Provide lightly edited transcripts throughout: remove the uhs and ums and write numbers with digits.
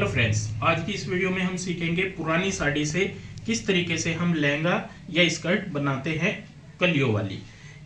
Hello friends, आज की इस वीडियो में हम सीखेंगे पुरानी साड़ी से किस तरीके से हम लहंगा या स्कर्ट बनाते हैं कलियों वाली।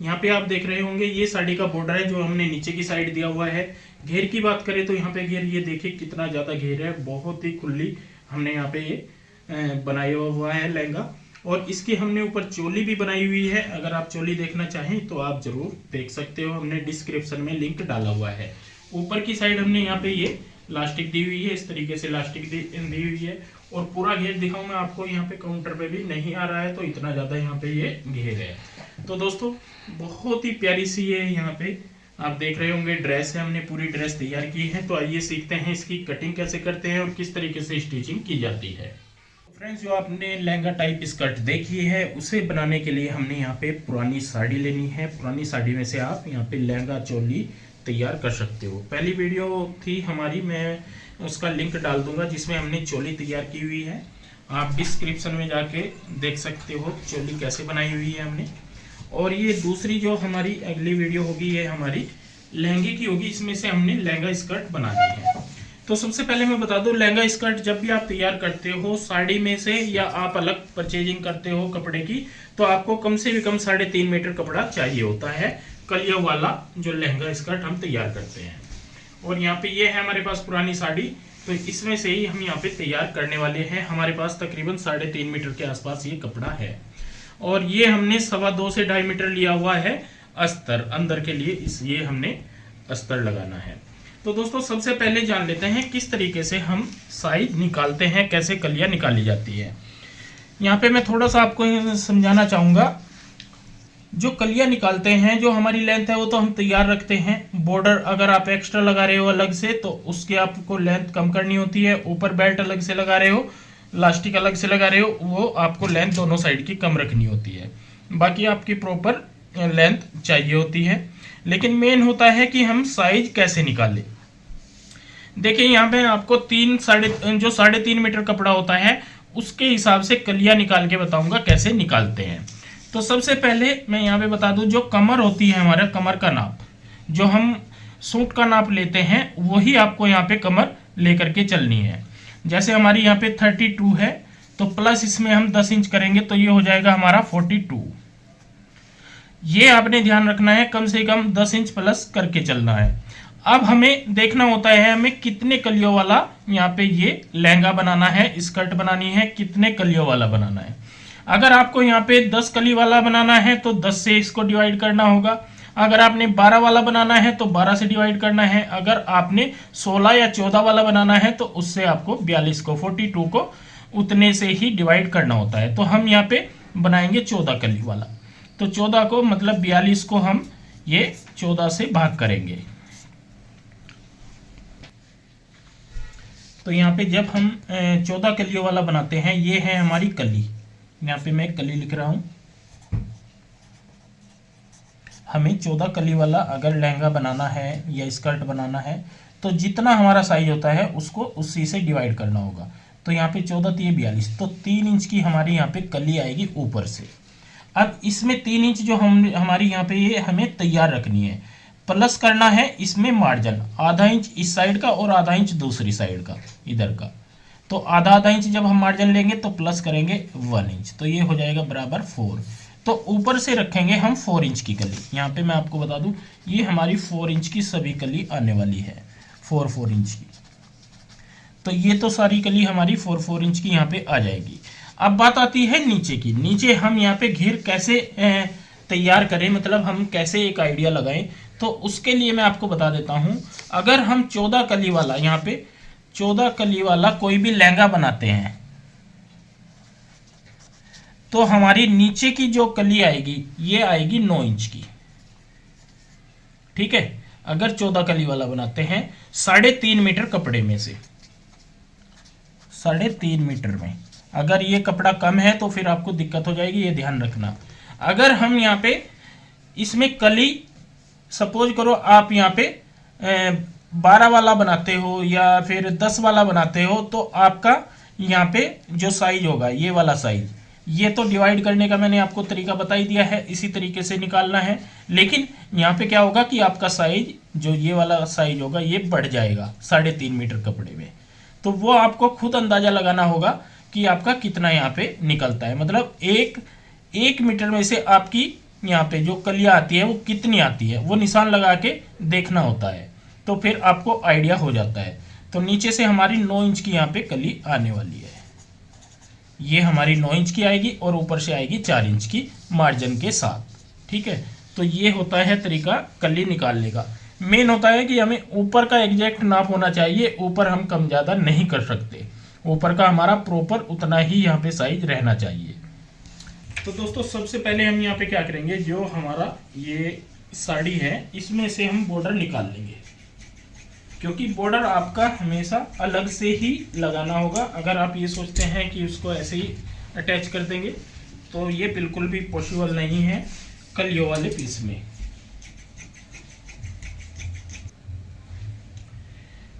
यहाँ पे आप देख रहे होंगे ये साड़ी का बॉर्डर है जो हमने नीचे की साइड दिया हुआ है। घेर की बात करें तो यहाँ पे घेर ये देखिए कितना ज़्यादा घेर है, बहुत ही खुली हमने यहाँ पे ये बनाया हुआ है लहंगा। और इसकी हमने ऊपर चोली भी बनाई हुई है। अगर आप चोली देखना चाहें तो आप जरूर देख सकते हो, हमने डिस्क्रिप्शन में लिंक डाला हुआ है। ऊपर की साइड हमने यहाँ पे ये लास्टिक दी हुई है, इस तरीके से लास्टिक दी हुई है। और पूरा घेर दिखाऊं मैं आपको, यहाँ पे काउंटर पे भी नहीं आ रहा है तो इतना ज्यादा यहाँ पे ये घेर है। तो दोस्तों बहुत ही प्यारी सी है, यहाँ पे आप देख रहे होंगे ड्रेस है, हमने पूरी ड्रेस तैयार की है। तो आइए सीखते हैं इसकी कटिंग कैसे करते हैं और किस तरीके से स्टिचिंग की जाती है। फ्रेंड्स, जो आपने लहंगा टाइप स्कर्ट देखी है उसे बनाने के लिए हमने यहाँ पे पुरानी साड़ी लेनी है। पुरानी साड़ी में से आप यहाँ पे लहंगा चोली तैयार कर सकते हो। पहली वीडियो थी हमारी, मैं उसका लिंक डाल दूंगा जिसमें हमने चोली तैयार की हुई है। आप डिस्क्रिप्शन में जाके देख सकते हो चोली कैसे बनाई हुई है हमने। और ये दूसरी जो हमारी अगली वीडियो होगी ये हमारी लहंगे की होगी, इसमें से हमने लहंगा स्कर्ट बनानी है। तो सबसे पहले मैं बता दूं, लहंगा स्कर्ट जब भी आप तैयार करते हो साड़ी में से या आप अलग परचेजिंग करते हो कपड़े की, तो आपको कम से भी कम 3.5 मीटर कपड़ा चाहिए होता है कलियों वाला जो लहंगा स्कर्ट हम तैयार करते हैं। और यहाँ पे ये है हमारे पास पुरानी साड़ी, तो इसमें से ही हम यहाँ पे तैयार करने वाले हैं। हमारे पास तकरीबन 3.5 मीटर के आसपास ये कपड़ा है। और ये हमने 2.25 से 2.5 मीटर लिया हुआ है अस्तर अंदर के लिए, इसलिए हमने अस्तर लगाना है। तो दोस्तों सबसे पहले जान लेते हैं किस तरीके से हम साइज निकालते हैं, कैसे कलियां निकाली जाती है। यहाँ पे मैं थोड़ा सा आपको समझाना चाहूंगा। जो कलियां निकालते हैं, जो हमारी लेंथ है वो तो हम तैयार रखते हैं। बॉर्डर अगर आप एक्स्ट्रा लगा रहे हो अलग से तो उसकी आपको लेंथ कम करनी होती है। ऊपर बेल्ट अलग से लगा रहे हो, लास्टिक अलग से लगा रहे हो, वो आपको लेंथ दोनों साइड की कम रखनी होती है। बाकी आपकी प्रॉपर लेंथ चाहिए होती है। लेकिन मेन होता है कि हम साइज कैसे निकालें। देखिए यहाँ पे आपको जो 3.5 मीटर कपड़ा होता है उसके हिसाब से कलियां निकाल के बताऊंगा कैसे निकालते हैं। तो सबसे पहले मैं यहाँ पे बता दूं, जो कमर होती है हमारा कमर का नाप, जो हम सूट का नाप लेते हैं वही आपको यहाँ पे कमर लेकर के चलनी है। जैसे हमारी यहाँ पे 32 है तो प्लस इसमें हम 10 इंच करेंगे तो ये हो जाएगा हमारा 42। ये आपने ध्यान रखना है, कम से कम 10 इंच प्लस करके चलना है। अब हमें देखना होता है हमें कितने कलियों वाला यहाँ पे ये लहंगा बनाना है, स्कर्ट बनानी है, कितने कलियों वाला बनाना है। अगर आपको यहाँ पे 10 कली वाला बनाना है तो 10 से इसको डिवाइड करना होगा। अगर आपने 12 वाला बनाना है तो 12 से डिवाइड करना है। अगर आपने 16 या 14 वाला बनाना है तो उससे आपको 42 को 42 को उतने से ही डिवाइड करना होता है। तो हम यहाँ पे बनाएंगे 14 कली वाला, तो 14 को मतलब 42 को हम ये 14 से भाग करेंगे। तो यहाँ पे जब हम 14 कलियों वाला बनाते हैं, ये है हमारी कली। यहाँ पे मैं कली लिख रहा हूं। हमें 14 कली वाला अगर लहंगा बनाना है या स्कर्ट बनाना है तो जितना हमारा साइज होता है उसको उसी से डिवाइड करना होगा। तो यहाँ पे 14 तो ये 42, तो 3 इंच की हमारी यहाँ पे कली आएगी ऊपर से। अब इसमें 3 इंच जो हमारी यहाँ पे ये हमें तैयार रखनी है, प्लस करना है इसमें मार्जिन आधा इंच इस साइड का और आधा इंच दूसरी साइड का इधर का। तो आधा इंच जब हम मार्जिन लेंगे तो प्लस करेंगे 1 इंच, तो ये हो जाएगा बराबर 4। तो ऊपर से रखेंगे हम 4 इंच की कली। यहाँ पे मैं आपको बता दूं ये हमारी 4 इंच की सभी कली आने वाली है, 4 इंच की। तो ये तो सारी कली हमारी 4 इंच की यहाँ पे आ जाएगी। अब बात आती है नीचे की। नीचे हम यहाँ पे घेर कैसे तैयार करें, मतलब हम कैसे एक आइडिया लगाएं, तो उसके लिए मैं आपको बता देता हूं। अगर हम 14 कली वाला यहाँ पे 14 कली वाला कोई भी लहंगा बनाते हैं तो हमारी नीचे की जो कली आएगी ये आएगी 9 इंच की, ठीक है। अगर 14 कली वाला बनाते हैं 3.5 मीटर कपड़े में से, 3.5 मीटर में अगर ये कपड़ा कम है तो फिर आपको दिक्कत हो जाएगी, ये ध्यान रखना। अगर हम यहाँ पे इसमें कली सपोज करो आप यहाँ पे 12 वाला बनाते हो या फिर 10 वाला बनाते हो, तो आपका यहाँ पे जो साइज होगा ये वाला साइज, ये तो डिवाइड करने का मैंने आपको तरीका बता ही दिया है, इसी तरीके से निकालना है। लेकिन यहाँ पे क्या होगा कि आपका साइज जो ये वाला साइज होगा ये बढ़ जाएगा 3.5 मीटर कपड़े में। तो वो आपको खुद अंदाजा लगाना होगा कि आपका कितना यहाँ पे निकलता है। मतलब एक मीटर में से आपकी यहाँ पे जो कलियां आती है वो कितनी आती है, वो निशान लगा के देखना होता है, तो फिर आपको आइडिया हो जाता है। तो नीचे से हमारी 9 इंच की यहाँ पे कली आने वाली है, ये हमारी 9 इंच की आएगी और ऊपर से आएगी 4 इंच की मार्जिन के साथ। ठीक है, तो ये होता है तरीका कली निकालने का। मेन होता है कि हमें ऊपर का एग्जैक्ट नाप होना चाहिए, ऊपर हम कम ज़्यादा नहीं कर सकते, ऊपर का हमारा प्रॉपर उतना ही यहाँ पे साइज रहना चाहिए। तो दोस्तों सबसे पहले हम यहाँ पे क्या करेंगे, जो हमारा ये साड़ी है इसमें से हम बॉर्डर निकाल लेंगे, क्योंकि बॉर्डर आपका हमेशा अलग से ही लगाना होगा। अगर आप ये सोचते हैं कि उसको ऐसे ही अटैच कर देंगे तो ये बिल्कुल भी पॉसिबल नहीं है कलियों वाले पीस में।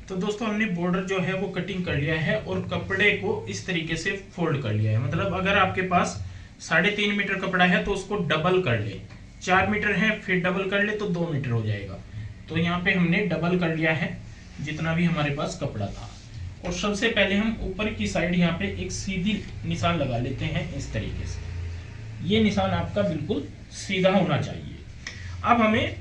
तो दोस्तों हमने बॉर्डर जो है वो कटिंग कर लिया है और कपड़े को इस तरीके से फोल्ड कर लिया है। मतलब अगर आपके पास 3.5 मीटर कपड़ा है तो उसको डबल कर ले, 4 मीटर है फिर डबल कर ले तो 2 मीटर हो जाएगा। तो यहाँ पे हमने डबल कर लिया है जितना भी हमारे पास कपड़ा था। और सबसे पहले हम ऊपर की साइड यहाँ पे एक सीधी निशान लगा लेते हैं इस तरीके से। ये निशान आपका बिल्कुल सीधा होना चाहिए। अब हमें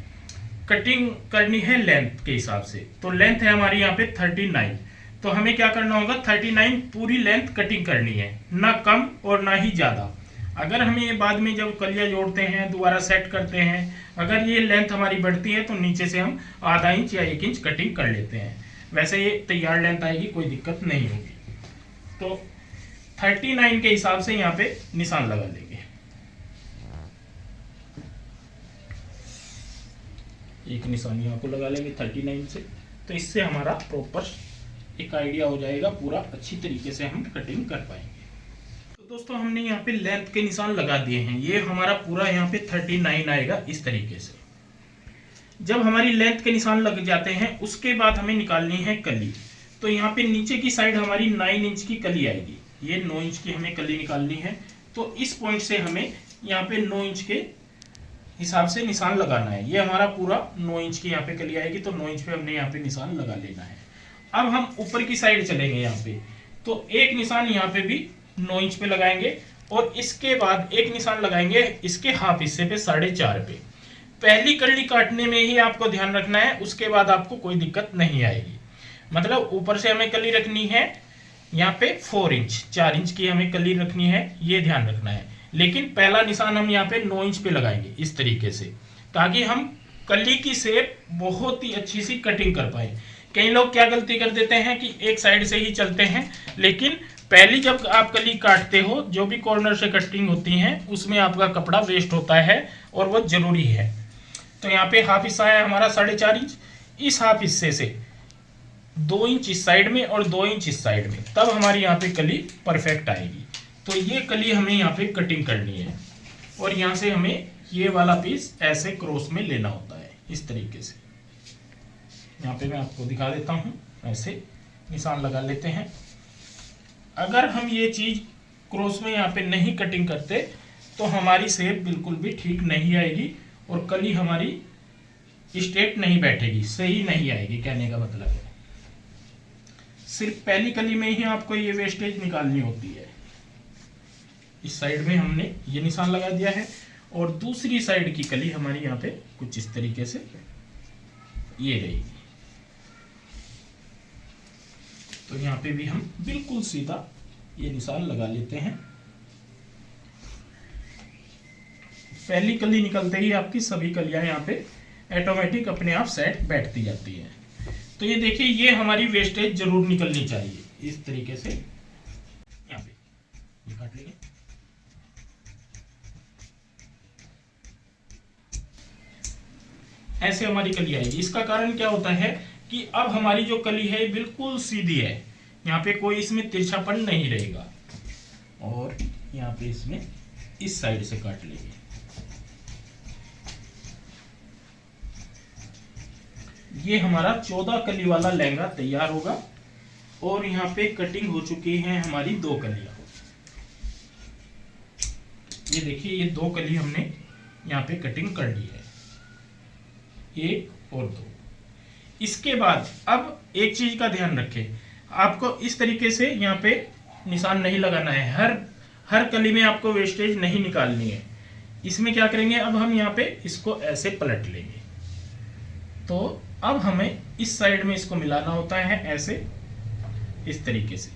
कटिंग करनी है लेंथ के हिसाब से। तो लेंथ है हमारी यहाँ पे 39। तो हमें क्या करना होगा, 39 पूरी लेंथ कटिंग करनी है, ना कम और ना ही ज्यादा। अगर हमें बाद में जब कलिया जोड़ते हैं दोबारा सेट करते हैं, अगर ये लेंथ हमारी बढ़ती है तो नीचे से हम आधा इंच या 1 इंच कटिंग कर लेते हैं। वैसे ये तैयार लेंथ आएगी, कोई दिक्कत नहीं होगी। तो 39 के हिसाब से यहाँ पे निशान लगा लेंगे। एक निशान यहाँ को लगा लेंगे 39 से, तो इससे हमारा प्रॉपर एक आइडिया हो जाएगा, पूरा अच्छी तरीके से हम कटिंग कर पाएंगे। तो दोस्तों हमने यहाँ पे लेंथ के निशान लगा दिए हैं, ये हमारा पूरा यहाँ पे 39 आएगा इस तरीके से। जब हमारी लेंथ के निशान लग जाते हैं उसके बाद हमें निकालनी है कली। तो यहाँ पे नीचे की साइड हमारी 9 इंच की कली आएगी, ये 9 इंच की हमें कली निकालनी है। तो इस पॉइंट से हमें यहाँ पे 9 इंच के हिसाब से निशान लगाना है। ये हमारा पूरा 9 इंच की यहाँ पे कली आएगी, तो 9 इंच पे हमने यहाँ पे निशान लगा लेना है। अब हम ऊपर की साइड चलेंगे यहाँ पे, तो एक निशान यहाँ पे भी 9 इंच पे लगाएंगे और इसके बाद एक निशान लगाएंगे इसके हाफ हिस्से पे 4.5 पे। पहली कली काटने में ही आपको ध्यान रखना है, उसके बाद आपको कोई दिक्कत नहीं आएगी। मतलब ऊपर से हमें कली रखनी है यहाँ पे 4 इंच, 4 इंच की हमें कली रखनी है, ये ध्यान रखना है। लेकिन पहला निशान हम यहाँ पे 9 इंच पे लगाएंगे इस तरीके से, ताकि हम कली की शेप बहुत ही अच्छी सी कटिंग कर पाए। कई लोग क्या गलती कर देते हैं कि एक साइड से ही चलते हैं, लेकिन पहली जब आप कली काटते हो जो भी कॉर्नर से कटिंग होती है उसमें आपका कपड़ा वेस्ट होता है और वो जरूरी है। तो यहाँ पे हाफ हिस्सा है हमारा 4.5 इंच, इस हाफ हिस्से से 2 इंच इस साइड में और 2 इंच इस साइड में, तब हमारी यहाँ पे कली परफेक्ट आएगी। तो ये कली हमें यहाँ पे कटिंग करनी है और यहाँ से हमें ये वाला पीस ऐसे क्रॉस में लेना होता है इस तरीके से। यहाँ पे मैं आपको दिखा देता हूँ, ऐसे निशान लगा लेते हैं। अगर हम ये चीज क्रॉस में यहाँ पे नहीं कटिंग करते तो हमारी शेप बिल्कुल भी ठीक नहीं आएगी और कली हमारी स्ट्रेट नहीं बैठेगी, सही नहीं आएगी। कहने का मतलब है सिर्फ पहली कली में ही आपको ये वेस्टेज निकालनी होती है। इस साइड में हमने ये निशान लगा दिया है और दूसरी साइड की कली हमारी यहाँ पे कुछ इस तरीके से ये रहेगी। तो यहाँ पे भी हम बिल्कुल सीधा ये निशान लगा लेते हैं। पहली कली निकलते ही आपकी सभी कलियां यहाँ पे ऑटोमेटिक अपने आप सेट बैठती जाती है। तो ये देखिए, ये हमारी वेस्टेज जरूर निकलनी चाहिए इस तरीके से। यहाँ पे ये काट लेंगे। ऐसे हमारी कली आएगी। इसका कारण क्या होता है कि अब हमारी जो कली है बिल्कुल सीधी है, यहाँ पे कोई इसमें तिरछापन नहीं रहेगा। और यहाँ पे इसमें इस साइड से काट लेंगे। ये हमारा 14 कली वाला लहंगा तैयार होगा। और यहाँ पे कटिंग हो चुकी है हमारी 2 कलियां। ये देखिए, ये 2 कली हमने यहाँ पे कटिंग कर ली है, 1 और 2। इसके बाद अब एक चीज का ध्यान रखें, आपको इस तरीके से यहाँ पे निशान नहीं लगाना है, हर कली में आपको वेस्टेज नहीं निकालनी है। इसमें क्या करेंगे, अब हम यहाँ पे इसको ऐसे पलट लेंगे। तो अब हमें इस साइड में इसको मिलाना होता है ऐसे, इस तरीके से,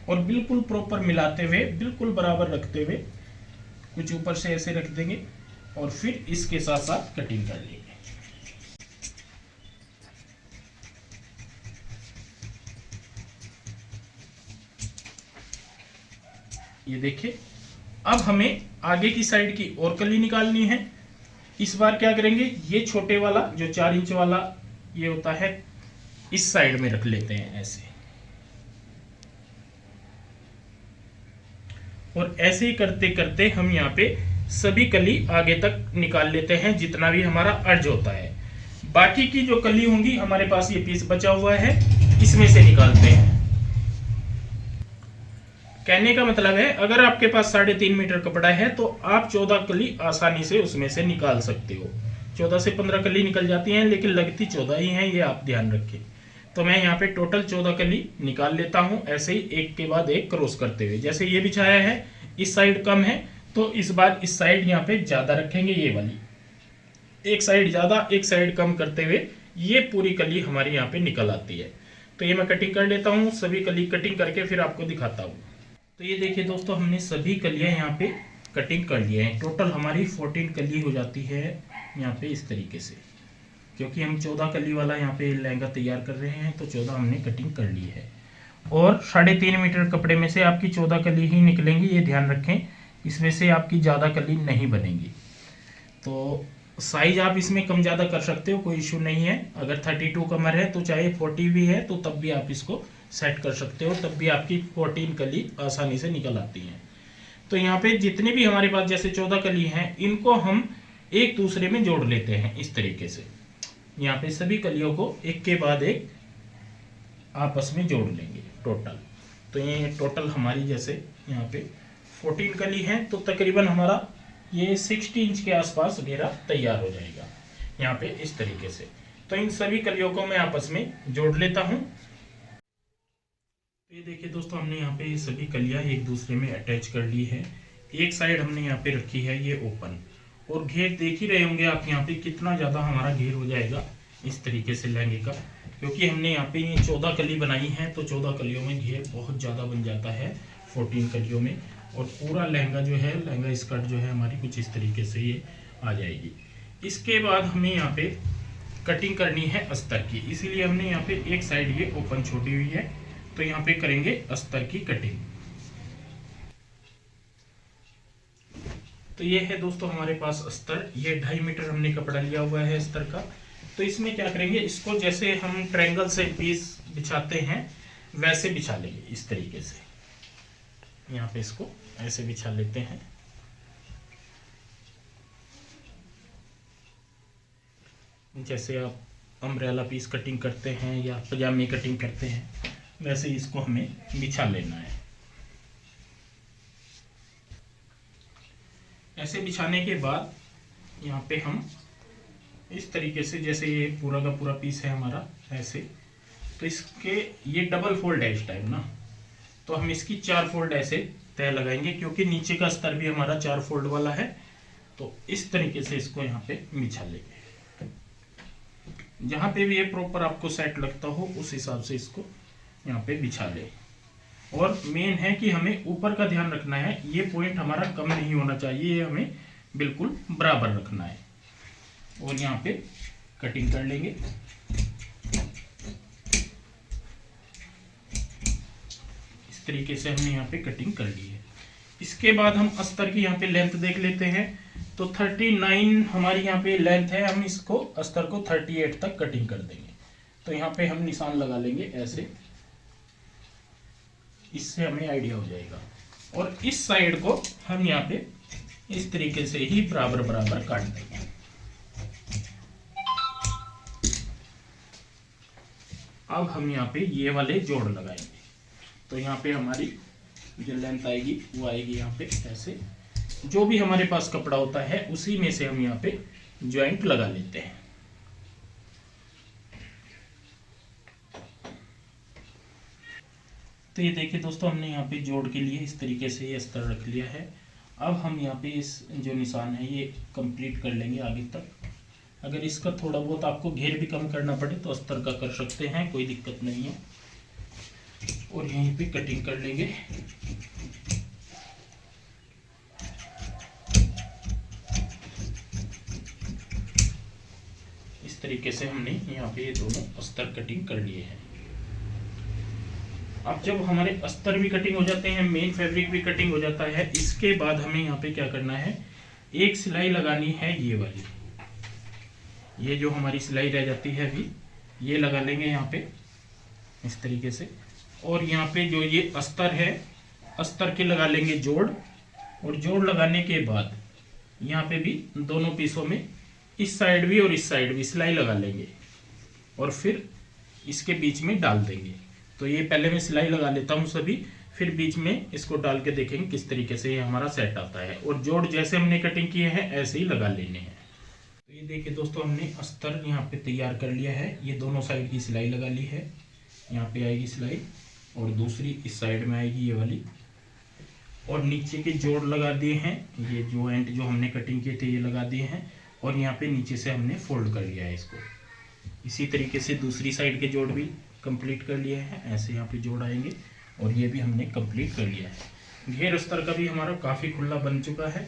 और बिल्कुल प्रॉपर मिलाते हुए, बिल्कुल बराबर रखते हुए, कुछ ऊपर से ऐसे रख देंगे और फिर इसके साथ साथ कटिंग कर लेंगे। ये देखिए, अब हमें आगे की साइड की और कली निकालनी है। इस बार क्या करेंगे, ये छोटे वाला जो 4 इंच वाला ये होता है, इस साइड में रख लेते हैं ऐसे, और ऐसे ही करते करते हम यहाँ पे सभी कली आगे तक निकाल लेते हैं, जितना भी हमारा अर्ज होता है। बाकी की जो कली होंगी, हमारे पास ये पीस बचा हुआ है, इसमें से निकालते हैं। कहने का मतलब है, अगर आपके पास 3.5 मीटर कपड़ा है तो आप 14 कली आसानी से उसमें से निकाल सकते हो। 14 से 15 कली निकल जाती हैं, लेकिन लगती 14 ही है, ये आप ध्यान रखें। तो मैं यहाँ पे टोटल 14 कली निकाल लेता हूँ, ऐसे ही एक के बाद एक क्रॉस करते हुए। जैसे ये बिछाया है, इस साइड कम है तो इस बार इस साइड यहाँ पे ज्यादा रखेंगे, ये वाली एक साइड ज्यादा एक साइड कम करते हुए ये पूरी कली हमारी यहाँ पे निकल आती है। तो ये मैं कटिंग कर लेता हूँ, सभी कली कटिंग करके फिर आपको दिखाता हूँ। तो ये देखिए दोस्तों, हमने सभी कलियां यहाँ पे कटिंग कर लिए हैं। टोटल हमारी 14 कली हो जाती है यहाँ पे इस तरीके से, क्योंकि हम 14 कली वाला यहाँ पे लहंगा तैयार कर रहे हैं, तो 14 हमने कटिंग कर ली है। और 3.5 मीटर कपड़े में से आपकी 14 कली ही निकलेंगी, ये ध्यान रखें, इसमें से आपकी ज़्यादा कली नहीं बनेगी। तो साइज आप इसमें कम ज़्यादा कर सकते हो, कोई इशू नहीं है। अगर 32 कमर है तो चाहे 40 भी है तो तब भी आप इसको सेट कर सकते हो, तब भी आपकी 14 कली आसानी से निकल आती हैं। तो यहाँ पे जितने भी हमारे पास जैसे 14 कली हैं, इनको हम एक दूसरे में जोड़ लेते हैं इस तरीके से। यहाँ पे सभी कलियों को एक के बाद एक आपस में जोड़ लेंगे टोटल। तो ये टोटल हमारी जैसे यहाँ पे 14 कली है, तो तकरीबन हमारा ये 60 इंच के आसपास घेरा तैयार हो जाएगा यहाँ पे इस तरीके से। तो इन सभी कलियों को मैं आपस में जोड़ लेता हूँ। ये देखिए दोस्तों, हमने यहाँ पे सभी कलियां एक दूसरे में अटैच कर ली है। एक साइड हमने यहाँ पे रखी है ये ओपन, और घेर देख ही रहे होंगे आप यहाँ पे कितना ज़्यादा हमारा घेर हो जाएगा इस तरीके से लहंगे का, क्योंकि हमने यहाँ पे ये 14 कली बनाई है, तो 14 कलियों में घेर बहुत ज़्यादा बन जाता है 14 कलियों में। और पूरा लहंगा जो है, लहंगा स्कर्ट जो है हमारी कुछ इस तरीके से ये आ जाएगी। इसके बाद हमें यहाँ पे कटिंग करनी है अस्तर की, इसीलिए हमने यहाँ पे एक साइड ये ओपन छोड़ी हुई है। तो यहाँ पे करेंगे अस्तर की कटिंग। तो ये है दोस्तों हमारे पास अस्तर, ये 2.5 मीटर हमने कपड़ा लिया हुआ है अस्तर का। तो इसमें क्या करेंगे, इसको जैसे हम ट्रायंगल से पीस बिछाते हैं वैसे बिछा लेंगे इस तरीके से। यहाँ पे इसको ऐसे बिछा लेते हैं। जैसे आप अम्ब्रेला पीस कटिंग करते हैं या पजामे कटिंग करते हैं, वैसे इसको हमें बिछा लेना है। ऐसे बिछाने के बाद यहाँ पे हम इस तरीके से, जैसे ये पूरा का पूरा पीस है हमारा ऐसे, तो इसके ये डबल फोल्ड है इस टाइम ना, तो हम इसकी 4 फोल्ड ऐसे तय लगाएंगे, क्योंकि नीचे का स्तर भी हमारा 4 फोल्ड वाला है। तो इस तरीके से इसको यहाँ पे बिछा लेंगे। जहाँ पे भी ये प्रॉपर आपको सेट लगता हो उस हिसाब से इसको यहाँ पे बिछा ले। और मेन है कि हमें ऊपर का ध्यान रखना है, ये पॉइंट हमारा कम नहीं होना चाहिए, ये हमें बिल्कुल बराबर रखना है। और यहाँ पे कटिंग कर लेंगे। इस तरीके से हमने यहाँ पे कटिंग कर ली है। इसके बाद हम अस्तर की यहाँ पे लेंथ देख लेते हैं। तो 39 हमारी यहाँ पे लेंथ है, हम इसको अस्तर को 38 तक कटिंग कर देंगे। तो यहाँ पे हम निशान लगा लेंगे ऐसे, इससे हमें आइडिया हो जाएगा। और इस साइड को हम यहाँ पे इस तरीके से ही बराबर बराबर काट देंगे। अब हम यहाँ पे ये वाले जोड़ लगाएंगे। तो यहाँ पे हमारी जो लेंथ आएगी वो आएगी यहाँ पे ऐसे। जो भी हमारे पास कपड़ा होता है उसी में से हम यहाँ पे ज्वाइंट लगा लेते हैं। तो ये देखिए दोस्तों, हमने यहाँ पे जोड़ के लिए इस तरीके से ये अस्तर रख लिया है। अब हम यहाँ पे इस जो निशान है ये कंप्लीट कर लेंगे आगे तक। अगर इसका थोड़ा बहुत आपको घेर भी कम करना पड़े तो अस्तर का कर सकते हैं, कोई दिक्कत नहीं है। और यहीं पे कटिंग कर लेंगे। इस तरीके से हमने यहाँ पे ये दोनों अस्तर कटिंग कर लिए हैं। अब जब हमारे अस्तर भी कटिंग हो जाते हैं, मेन फैब्रिक भी कटिंग हो जाता है, इसके बाद हमें यहाँ पे क्या करना है, एक सिलाई लगानी है ये वाली। ये जो हमारी सिलाई रह जाती है अभी, ये लगा लेंगे यहाँ पे इस तरीके से। और यहाँ पे जो ये अस्तर है, अस्तर के लगा लेंगे जोड़। और जोड़ लगाने के बाद यहाँ पे भी दोनों पीसों में इस साइड भी और इस साइड भी सिलाई लगा लेंगे और फिर इसके बीच में डाल देंगे। तो ये पहले मैं सिलाई लगा लेता हूँ सभी, फिर बीच में इसको डाल के देखेंगे किस तरीके से ये हमारा सेट आता है। और जोड़ जैसे हमने कटिंग किए हैं ऐसे ही लगा लेने हैं। तो ये देखिए दोस्तों, हमने अस्तर यहाँ पे तैयार कर लिया है। ये दोनों साइड की सिलाई लगा ली है। यहाँ पे आएगी सिलाई और दूसरी इस साइड में आएगी ये वाली। और नीचे के जोड़ लगा दिए हैं, ये जॉइंट जो हमने कटिंग किए थे ये लगा दिए हैं। और यहाँ पे नीचे से हमने फोल्ड कर लिया है इसको। इसी तरीके से दूसरी साइड के जोड़ भी कंप्लीट कर लिए हैं। ऐसे यहाँ पे जोड़ आएंगे और ये भी हमने कंप्लीट कर लिया है। घेर अस्तर का भी हमारा काफ़ी खुला बन चुका है।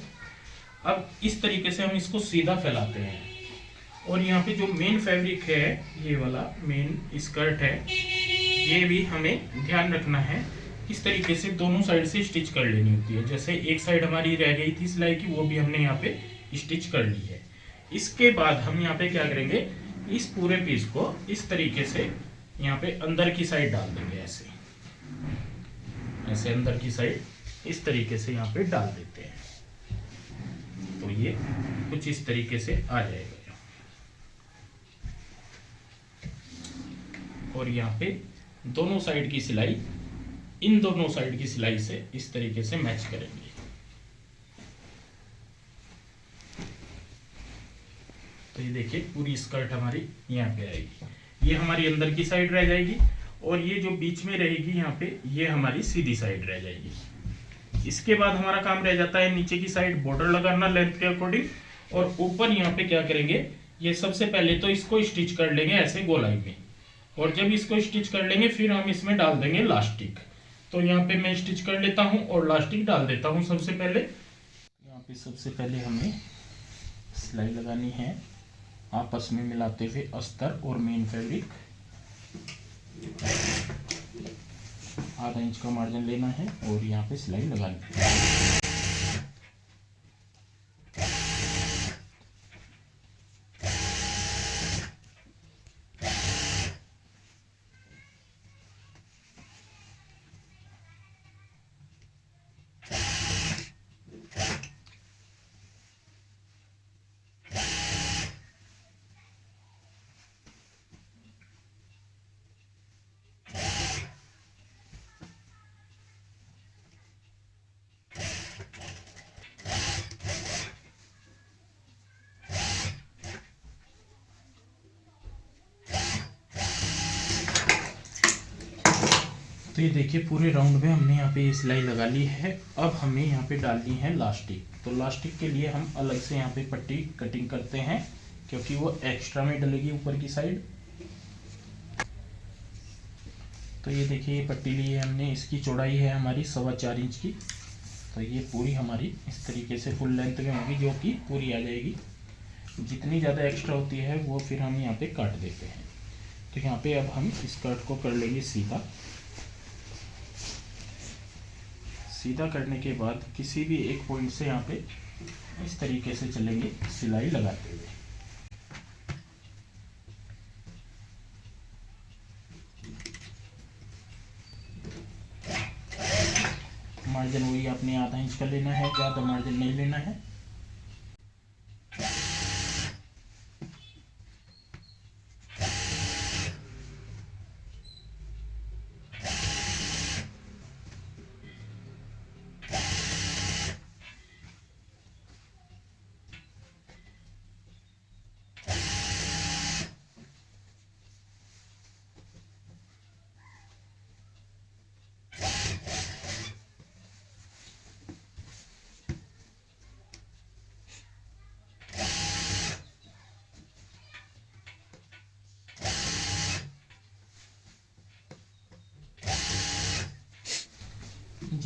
अब इस तरीके से हम इसको सीधा फैलाते हैं। और यहाँ पे जो मेन फैब्रिक है, ये वाला मेन स्कर्ट है, ये भी हमें ध्यान रखना है। इस तरीके से दोनों साइड से स्टिच कर लेनी होती है। जैसे एक साइड हमारी रह गई थी सिलाई की, वो भी हमने यहाँ पे स्टिच कर ली है। इसके बाद हम यहाँ पे क्या करेंगे, इस पूरे पीस को इस तरीके से यहाँ पे अंदर की साइड डाल देंगे। ऐसे ऐसे अंदर की साइड इस तरीके से यहाँ पे डाल देते हैं। तो ये कुछ इस तरीके से आ जाएगा। और यहाँ पे दोनों साइड की सिलाई इन दोनों साइड की सिलाई से इस तरीके से मैच करेंगे। तो ये देखिए, पूरी स्कर्ट हमारी यहाँ पे आएगी। ये हमारी अंदर की साइड रह जाएगी और ये जो बीच में रहेगी यहाँ पे, ये हमारी सीधी साइड रह जाएगी। इसके बाद हमारा काम रह जाता है नीचे की साइड बॉर्डर लगाना लेंथ के अकॉर्डिंग। और ऊपर यहाँ पे क्या करेंगे, ये सबसे पहले तो इसको स्टिच कर लेंगे ऐसे गोलाई में। और जब इसको स्टिच कर लेंगे फिर हम इसमें डाल देंगे लास्टिक। तो यहाँ पे मैं स्टिच कर लेता हूँ और लास्टिक डाल देता हूँ सबसे पहले। यहाँ पे सबसे पहले हमें सिलाई लगानी है आपस में मिलाते हुए अस्तर और मेन फैब्रिक। आधा इंच का मार्जिन लेना है और यहाँ पे सिलाई लगानी है। तो ये देखिए, पूरे राउंड में हमने यहाँ पे ये सिलाई लगा ली है। अब हमें यहाँ पे डालनी है लास्टिक। तो लास्टिक के लिए हम अलग से यहाँ पे पट्टी कटिंग करते हैं, क्योंकि वो एक्स्ट्रा में डलेगी ऊपर की साइड। तो ये देखिए, ये पट्टी ली है हमने, इसकी चौड़ाई है हमारी 4.25 इंच की। तो ये पूरी हमारी इस तरीके से फुल लेंथ में होगी, जो कि पूरी आ जाएगी। जितनी ज़्यादा एक्स्ट्रा होती है वो फिर हम यहाँ पे काट देते हैं। तो यहाँ पे अब हम स्कर्ट को कर लेंगे सीधा। सीधा करने के बाद किसी भी एक पॉइंट से यहाँ पे इस तरीके से चलेंगे सिलाई लगाते हुए। मार्जिन वही आपने आधा इंच का लेना है, ज़्यादा मार्जिन नहीं लेना है।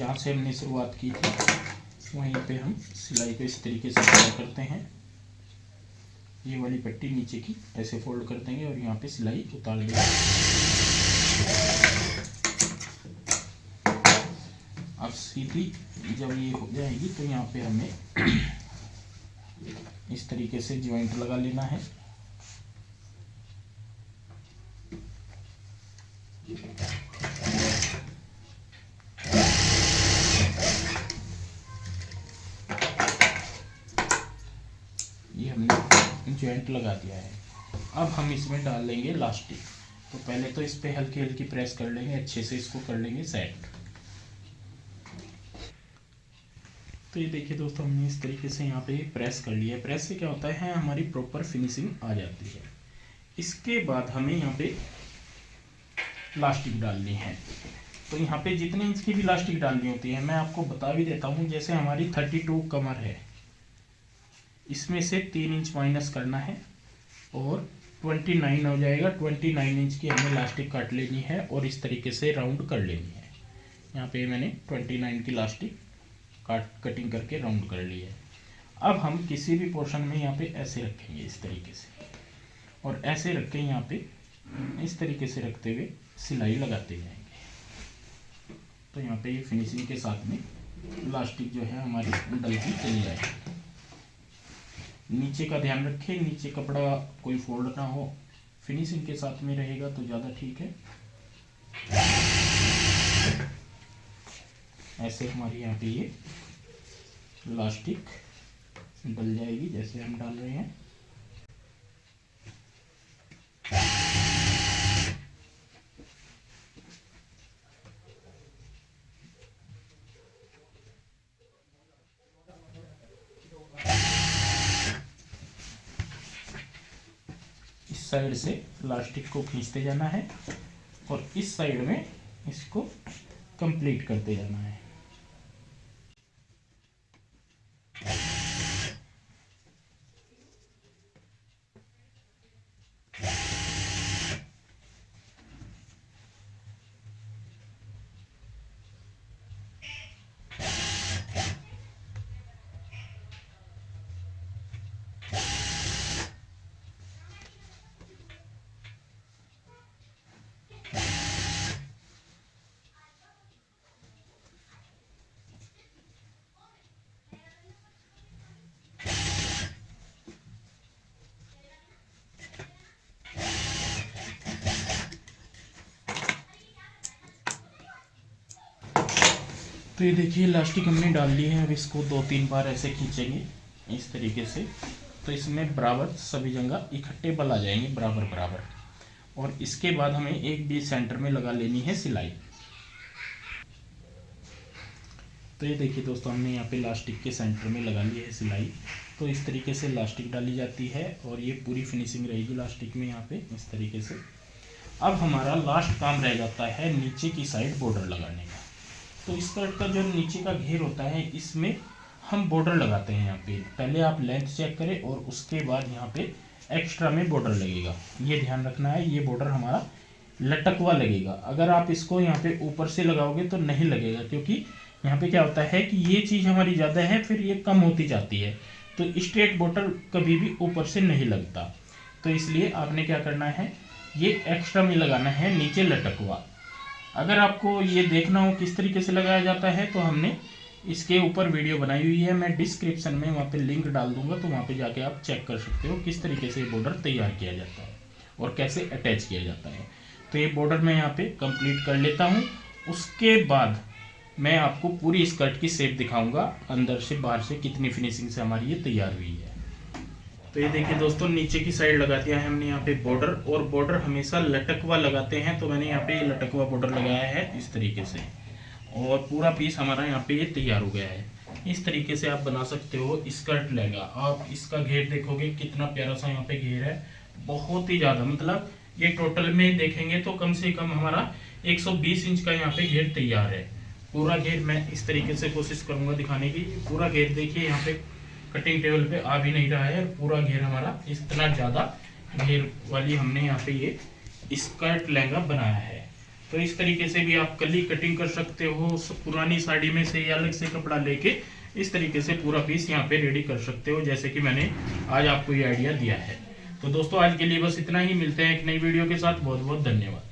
जहाँ से हमने शुरुआत की थी वहीं पे हम सिलाई को इस तरीके से पूरा करते हैं। ये वाली पट्टी नीचे की ऐसे फोल्ड कर देंगे और यहाँ पे सिलाई उतार देंगे। अब सीधी जब ये हो जाएगी तो यहाँ पे हमें इस तरीके से जॉइंट लगा लेना है। ये हमने जॉइंट लगा दिया है। अब हम इसमें डाल लेंगे इलास्टिक। तो पहले तो इस पे हल्की हल्की प्रेस कर लेंगे, अच्छे से इसको कर लेंगे सेट। तो ये देखिए दोस्तों, हमने इस तरीके से यहाँ पे प्रेस कर लिया है। प्रेस से क्या होता है, हमारी प्रॉपर फिनिशिंग आ जाती है। इसके बाद हमें यहाँ पे इलास्टिक डालनी है। तो यहाँ पे जितने इंच की भी इलास्टिक डालनी होती है मैं आपको बता भी देता हूँ। जैसे हमारी 32 कमर है, इसमें से 3 इंच माइनस करना है और 29 हो जाएगा। 29 इंच की हमें इलास्टिक काट लेनी है और इस तरीके से राउंड कर लेनी है। यहाँ पे मैंने 29 की इलास्टिक कटिंग करके राउंड कर ली है। अब हम किसी भी पोर्शन में यहाँ पे ऐसे रखेंगे इस तरीके से, और ऐसे रख के यहाँ पे इस तरीके से रखते हुए सिलाई लगाते जाएंगे। तो यहाँ पे ये फिनिशिंग के साथ में इलास्टिक जो है हमारी डलती चली जाएगी। नीचे का ध्यान रखें, नीचे कपड़ा कोई फोल्ड ना हो, फिनिशिंग के साथ में रहेगा तो ज़्यादा ठीक है। ऐसे हमारी यहाँ पे ये इलास्टिक डल जाएगी जैसे हम डाल रहे हैं। इस साइड से इलास्टिक को खींचते जाना है और इस साइड में इसको कंप्लीट करते जाना है। तो ये देखिए इलास्टिक हमने डाल ली है। अब इसको 2-3 बार ऐसे खींचेंगे इस तरीके से, तो इसमें बराबर सभी जगह इकट्ठे बल आ जाएंगे बराबर बराबर। और इसके बाद हमें एक बीच सेंटर में लगा लेनी है सिलाई। तो ये देखिए दोस्तों, हमने यहाँ पे इलास्टिक के सेंटर में लगा ली है सिलाई। तो इस तरीके से इलास्टिक डाली जाती है और ये पूरी फिनिशिंग रहेगी इलास्टिक में यहाँ पे इस तरीके से। अब हमारा लास्ट काम रह जाता है नीचे की साइड बॉर्डर लगाने का। तो इस स्कर्ट का जो नीचे का घेर होता है इसमें हम बॉर्डर लगाते हैं। यहाँ पे पहले आप लेंथ चेक करें और उसके बाद यहाँ पे एक्स्ट्रा में बॉर्डर लगेगा। ये ध्यान रखना है, ये बॉर्डर हमारा लटकवा लगेगा। अगर आप इसको यहाँ पे ऊपर से लगाओगे तो नहीं लगेगा, क्योंकि यहाँ पे क्या होता है कि ये चीज़ हमारी ज़्यादा है फिर ये कम होती जाती है। तो स्ट्रेट बॉर्डर कभी भी ऊपर से नहीं लगता। तो इसलिए आपने क्या करना है, ये एक्स्ट्रा में लगाना है नीचे लटकवा। अगर आपको ये देखना हो किस तरीके से लगाया जाता है तो हमने इसके ऊपर वीडियो बनाई हुई है, मैं डिस्क्रिप्शन में वहाँ पे लिंक डाल दूंगा, तो वहाँ पे जाके आप चेक कर सकते हो किस तरीके से बॉर्डर तैयार किया जाता है और कैसे अटैच किया जाता है। तो ये बॉर्डर मैं यहाँ पे कंप्लीट कर लेता हूँ। उसके बाद मैं आपको पूरी स्कर्ट की शेप दिखाऊंगा, अंदर से बाहर से कितनी फिनिशिंग से हमारी ये तैयार हुई है। तो ये देखिए दोस्तों, नीचे की साइड लगा दिया है हमने यहाँ पे बॉर्डर, और बॉर्डर हमेशा लटकवा लगाते हैं। तो मैंने यहाँ पे लटकवा बॉर्डर लगाया है इस तरीके से, और पूरा पीस हमारा यहाँ पे ये तैयार हो गया है। इस तरीके से आप बना सकते हो स्कर्ट लहंगा। आप इसका घेर देखोगे कितना प्यारा सा यहाँ पे घेर है, बहुत ही ज़्यादा, मतलब ये टोटल में देखेंगे तो कम से कम हमारा 120 इंच का यहाँ पे घेर तैयार है। पूरा घेर मैं इस तरीके से कोशिश करूँगा दिखाने की। पूरा घेर देखिए यहाँ पे कटिंग टेबल पे आ भी नहीं रहा है, पूरा घेर हमारा इतना ज़्यादा घेर वाली हमने यहाँ पे ये स्कर्ट लहंगा बनाया है। तो इस तरीके से भी आप कली कटिंग कर सकते हो। पुरानी साड़ी में से अलग से कपड़ा लेके इस तरीके से पूरा पीस यहाँ पे रेडी कर सकते हो, जैसे कि मैंने आज आपको ये आइडिया दिया है। तो दोस्तों आज के लिए बस इतना ही, मिलते हैं एक नई वीडियो के साथ। बहुत बहुत धन्यवाद।